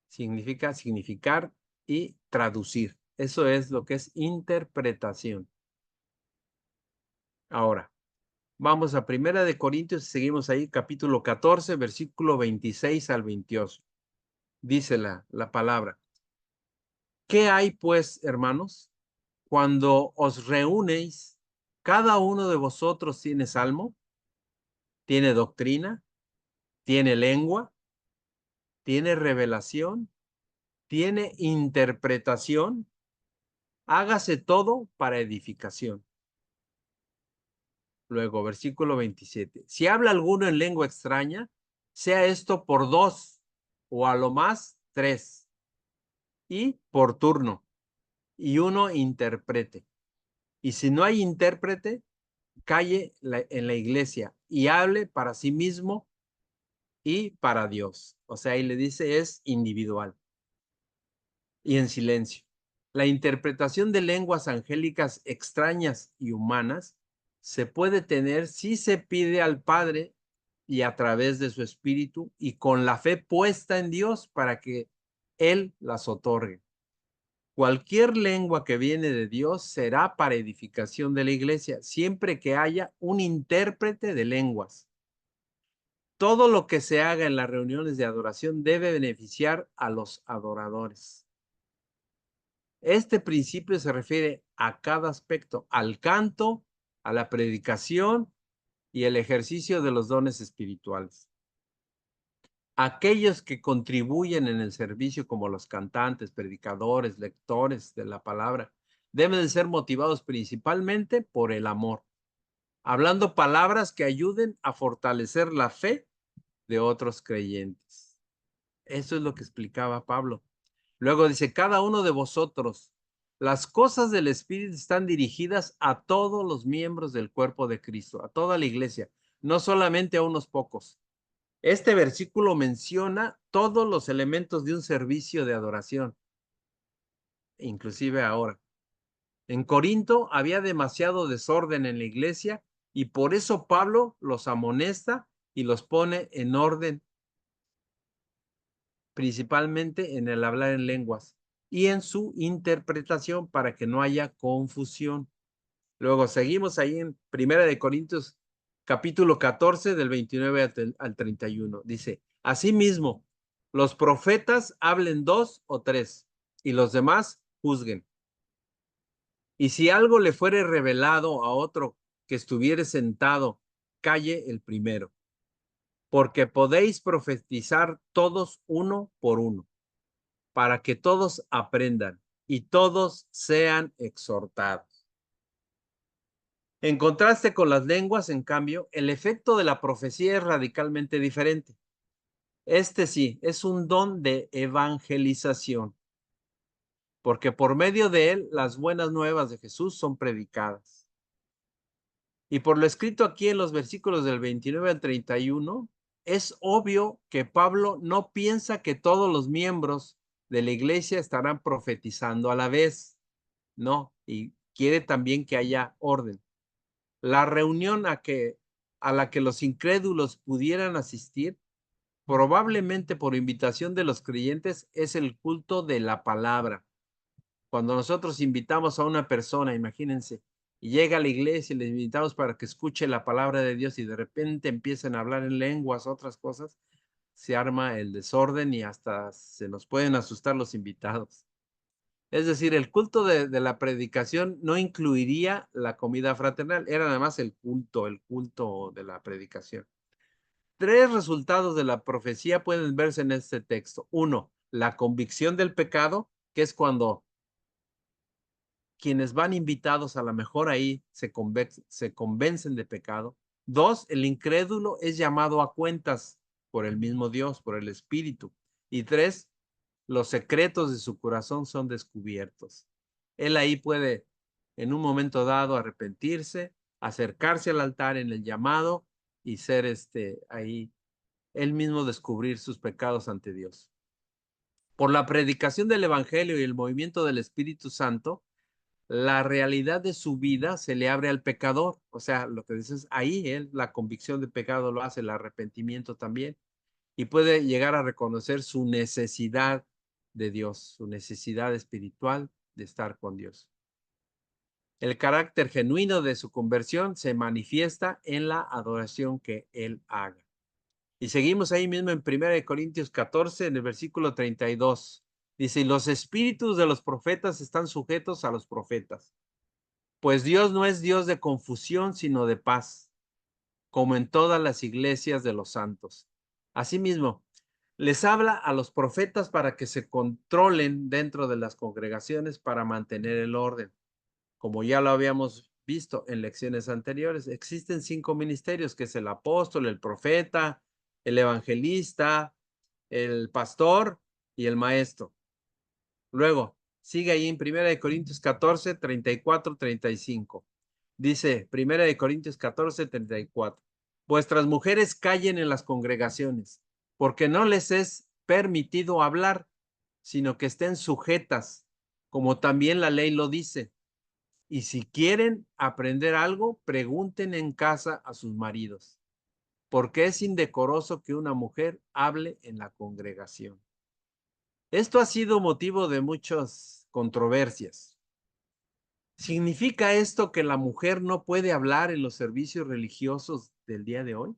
Significa significar y traducir. Eso es lo que es interpretación. Ahora, vamos a Primera de Corintios y seguimos ahí, capítulo 14, versículo 26 al 28. Dice la palabra. ¿Qué hay, pues, hermanos? Cuando os reunéis, cada uno de vosotros tiene salmo, tiene doctrina, tiene lengua, tiene revelación, tiene interpretación. Hágase todo para edificación. Luego, versículo 27. Si habla alguno en lengua extraña, sea esto por 2 o a lo más 3 y por turno, y uno interprete. Y si no hay intérprete, calle en la iglesia y hable para sí mismo y para Dios. O sea, ahí le dice es individual y en silencio. La interpretación de lenguas angélicas extrañas y humanas se puede tener si se pide al Padre y a través de su Espíritu y con la fe puesta en Dios para que Él las otorgue. Cualquier lengua que viene de Dios será para edificación de la iglesia, siempre que haya un intérprete de lenguas. Todo lo que se haga en las reuniones de adoración debe beneficiar a los adoradores. Este principio se refiere a cada aspecto, al canto, a la predicación y el ejercicio de los dones espirituales. Aquellos que contribuyen en el servicio como los cantantes, predicadores, lectores de la palabra, deben de ser motivados principalmente por el amor, hablando palabras que ayuden a fortalecer la fe de otros creyentes. Eso es lo que explicaba Pablo. Luego dice, cada uno de vosotros, las cosas del Espíritu están dirigidas a todos los miembros del cuerpo de Cristo, a toda la iglesia, no solamente a unos pocos. Este versículo menciona todos los elementos de un servicio de adoración, inclusive ahora. En Corinto había demasiado desorden en la iglesia y por eso Pablo los amonesta y los pone en orden, principalmente en el hablar en lenguas y en su interpretación para que no haya confusión. Luego seguimos ahí en Primera de Corintios capítulo 14 del 29 al 31. Dice, asimismo, los profetas hablen 2 o 3 y los demás juzguen. Y si algo le fuere revelado a otro que estuviere sentado, calle el primero, porque podéis profetizar todos uno por uno, para que todos aprendan y todos sean exhortados. En contraste con las lenguas, en cambio, el efecto de la profecía es radicalmente diferente. Este sí, es un don de evangelización, porque por medio de él las buenas nuevas de Jesús son predicadas. Y por lo escrito aquí en los versículos del 29 al 31, es obvio que Pablo no piensa que todos los miembros de la iglesia estarán profetizando a la vez, no, y quiere también que haya orden. La reunión a la que los incrédulos pudieran asistir, probablemente por invitación de los creyentes, es el culto de la palabra. Cuando nosotros invitamos a una persona, imagínense, y llega a la iglesia y le invitamos para que escuche la palabra de Dios y de repente empiezan a hablar en lenguas, otras cosas, se arma el desorden y hasta se nos pueden asustar los invitados. Es decir, el culto de la predicación no incluiría la comida fraternal, era nada más el culto de la predicación. 3 resultados de la profecía pueden verse en este texto. 1, la convicción del pecado, que es cuando quienes van invitados a lo mejor ahí se convencen de pecado. 2, el incrédulo es llamado a cuentas por el mismo Dios, por el Espíritu. Y 3, los secretos de su corazón son descubiertos. Él ahí puede, en un momento dado, arrepentirse, acercarse al altar en el llamado y ser ahí, él mismo descubrir sus pecados ante Dios. Por la predicación del Evangelio y el movimiento del Espíritu Santo, la realidad de su vida se le abre al pecador. O sea, lo que dices, ahí él, la convicción de pecado lo hace, el arrepentimiento también, y puede llegar a reconocer su necesidad de Dios, su necesidad espiritual de estar con Dios. El carácter genuino de su conversión se manifiesta en la adoración que él haga. Y seguimos ahí mismo en 1 Corintios 14, en el versículo 32. Dice, y los espíritus de los profetas están sujetos a los profetas, pues Dios no es Dios de confusión, sino de paz, como en todas las iglesias de los santos. Asimismo, les habla a los profetas para que se controlen dentro de las congregaciones para mantener el orden. Como ya lo habíamos visto en lecciones anteriores, existen 5 ministerios, que es el apóstol, el profeta, el evangelista, el pastor y el maestro. Luego, sigue ahí en 1 Corintios 14, 34, 35. Dice 1 Corintios 14, 34. Vuestras mujeres callen en las congregaciones, porque no les es permitido hablar, sino que estén sujetas, como también la ley lo dice. Y si quieren aprender algo, pregunten en casa a sus maridos, porque es indecoroso que una mujer hable en la congregación. Esto ha sido motivo de muchas controversias. ¿Significa esto que la mujer no puede hablar en los servicios religiosos del día de hoy?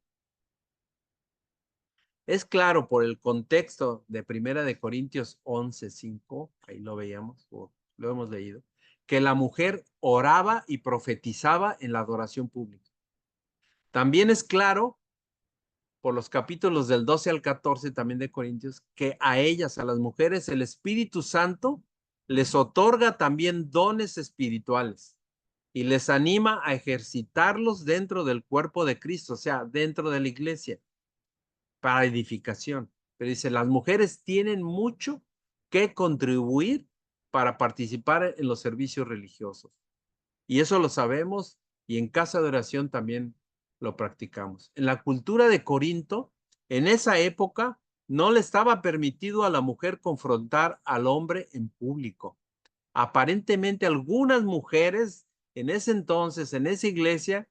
Es claro por el contexto de 1 Corintios 11:5, ahí lo veíamos, o lo hemos leído, que la mujer oraba y profetizaba en la adoración pública. También es claro por los capítulos del 12 al 14 también de Corintios, que a ellas, a las mujeres, el Espíritu Santo les otorga también dones espirituales y les anima a ejercitarlos dentro del cuerpo de Cristo, o sea, dentro de la iglesia, para edificación. Pero dice, las mujeres tienen mucho que contribuir para participar en los servicios religiosos. Y eso lo sabemos y en casa de oración también lo practicamos. En la cultura de Corinto, en esa época, no le estaba permitido a la mujer confrontar al hombre en público. Aparentemente algunas mujeres en ese entonces, en esa iglesia,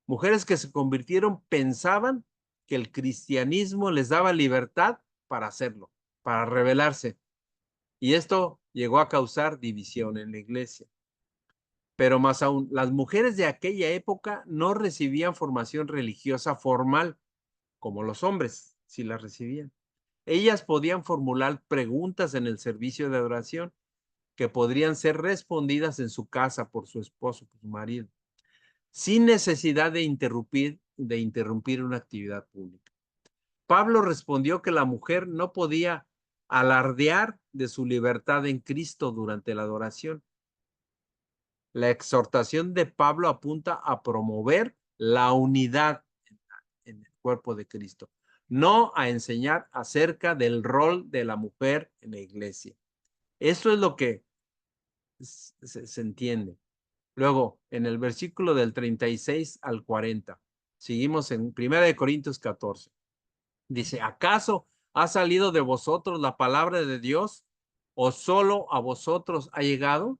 mujeres que se convirtieron, pensaban que el cristianismo les daba libertad para hacerlo, para rebelarse. Y esto llegó a causar división en la iglesia. Pero más aún, las mujeres de aquella época no recibían formación religiosa formal, como los hombres, si la recibían. Ellas podían formular preguntas en el servicio de adoración que podrían ser respondidas en su casa por su esposo, por su marido, sin necesidad de interrumpir una actividad pública. Pablo respondió que la mujer no podía alardear de su libertad en Cristo durante la adoración. La exhortación de Pablo apunta a promover la unidad en el cuerpo de Cristo, no a enseñar acerca del rol de la mujer en la iglesia. Esto es lo que se entiende. Luego, en el versículo del 36 al 40, seguimos en 1 Corintios 14. Dice, ¿acaso ha salido de vosotros la palabra de Dios o solo a vosotros ha llegado?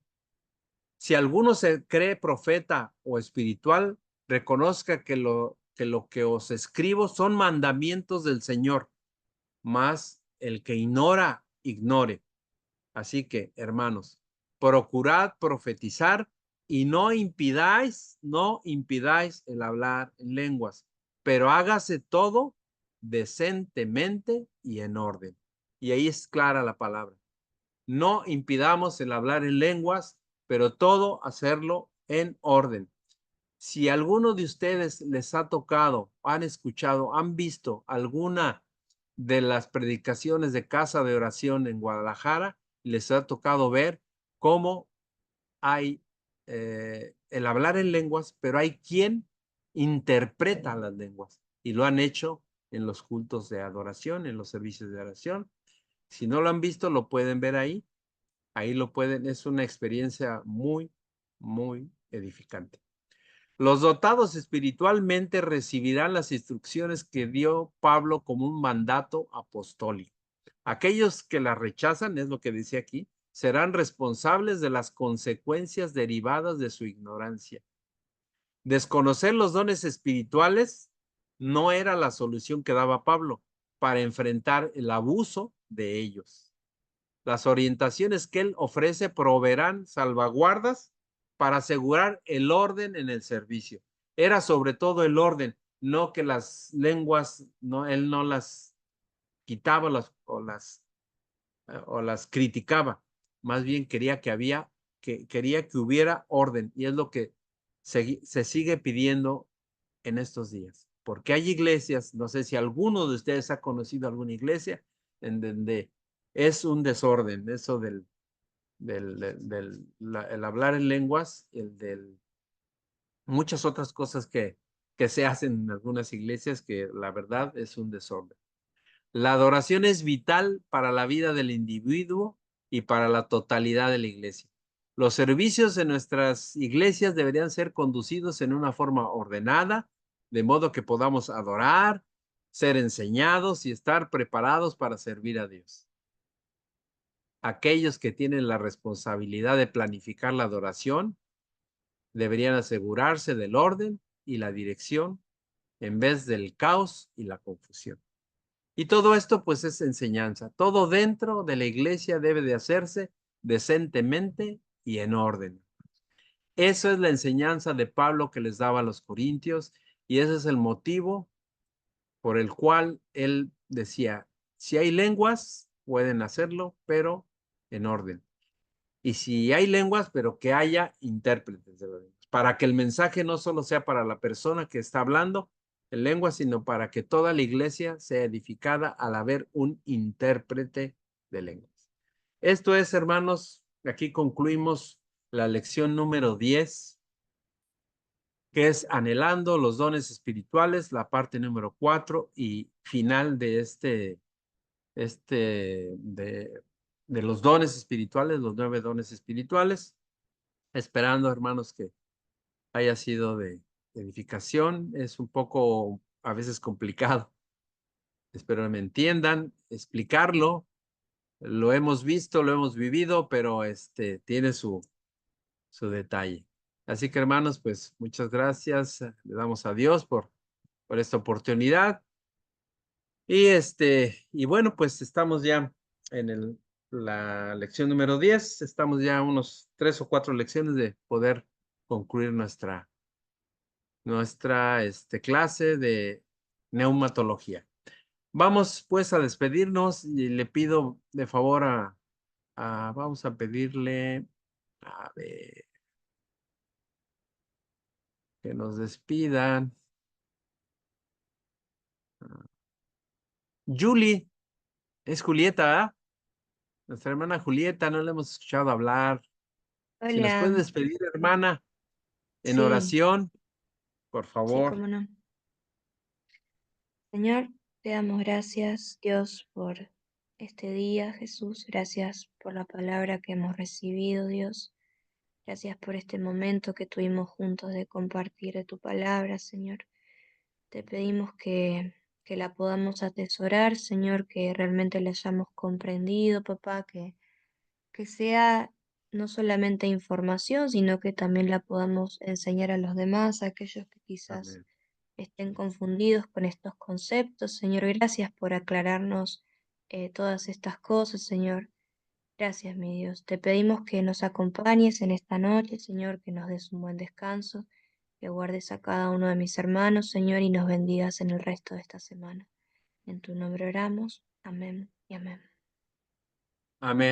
Si alguno se cree profeta o espiritual, reconozca que lo que os escribo son mandamientos del Señor, mas el que ignora, ignore. Así que, hermanos, procurad profetizar y no impidáis el hablar en lenguas, pero hágase todo decentemente y en orden. Y ahí es clara la palabra. No impidamos el hablar en lenguas, pero todo hacerlo en orden. Si alguno de ustedes les ha tocado, han escuchado, han visto alguna de las predicaciones de casa de oración en Guadalajara, les ha tocado ver cómo hay el hablar en lenguas, pero hay quien interpreta las lenguas y lo han hecho en los cultos de adoración, en los servicios de oración. Si no lo han visto, lo pueden ver ahí. Ahí lo pueden, es una experiencia muy, muy edificante. Los dotados espiritualmente recibirán las instrucciones que dio Pablo como un mandato apostólico. Aquellos que la rechazan, es lo que dice aquí, serán responsables de las consecuencias derivadas de su ignorancia. Desconocer los dones espirituales no era la solución que daba Pablo para enfrentar el abuso de ellos. Las orientaciones que él ofrece proveerán salvaguardas para asegurar el orden en el servicio. Era sobre todo el orden, no que las lenguas, no, él no las quitaba o las criticaba, más bien quería quería que hubiera orden, y es lo que se sigue pidiendo en estos días. Porque hay iglesias, no sé si alguno de ustedes ha conocido alguna iglesia en donde es un desorden, eso el hablar en lenguas, muchas otras cosas que se hacen en algunas iglesias que la verdad es un desorden. La adoración es vital para la vida del individuo y para la totalidad de la iglesia. Los servicios en nuestras iglesias deberían ser conducidos en una forma ordenada, de modo que podamos adorar, ser enseñados y estar preparados para servir a Dios. Aquellos que tienen la responsabilidad de planificar la adoración deberían asegurarse del orden y la dirección en vez del caos y la confusión. Y todo esto pues es enseñanza. Todo dentro de la iglesia debe de hacerse decentemente y en orden. Eso es la enseñanza de Pablo que les daba a los corintios, y ese es el motivo por el cual él decía, si hay lenguas, pueden hacerlo, pero en orden. Y si hay lenguas, pero que haya intérpretes de las lenguas, para que el mensaje no solo sea para la persona que está hablando en lengua, sino para que toda la iglesia sea edificada al haber un intérprete de lenguas. Esto es, hermanos, aquí concluimos la lección número 10, que es anhelando los dones espirituales, la parte número 4 y final de de los dones espirituales, los 9 dones espirituales, esperando, hermanos, que haya sido de edificación. Es un poco a veces complicado, espero me entiendan, explicarlo. Lo hemos visto, lo hemos vivido, pero tiene su detalle. Así que, hermanos, pues muchas gracias. Le damos a Dios por esta oportunidad. Y bueno, pues estamos ya en la lección número 10. Estamos ya unos 3 o 4 lecciones de poder concluir nuestra clase de neumatología. Vamos pues a despedirnos y le pido de favor vamos a pedirle, a ver, que nos despidan. Julie, es Julieta, ¿verdad? Nuestra hermana Julieta, no le hemos escuchado hablar. Si nos puede Hola, despedir, hermana, en sí, oración, por sí, favor. cómo no. Señor, te damos gracias, Dios, por este día, Jesús. Gracias por la palabra que hemos recibido, Dios. Gracias por este momento que tuvimos juntos de compartir de tu palabra, Señor. Te pedimos que la podamos atesorar, Señor, que realmente la hayamos comprendido, papá, que sea no solamente información, sino que también la podamos enseñar a los demás, a aquellos que quizás Amén. estén confundidos con estos conceptos. Señor, gracias por aclararnos todas estas cosas, Señor. Gracias, mi Dios. Te pedimos que nos acompañes en esta noche, Señor, que nos des un buen descanso, que guardes a cada uno de mis hermanos, Señor, y nos bendigas en el resto de esta semana. En tu nombre oramos. Amén y amén. Amén.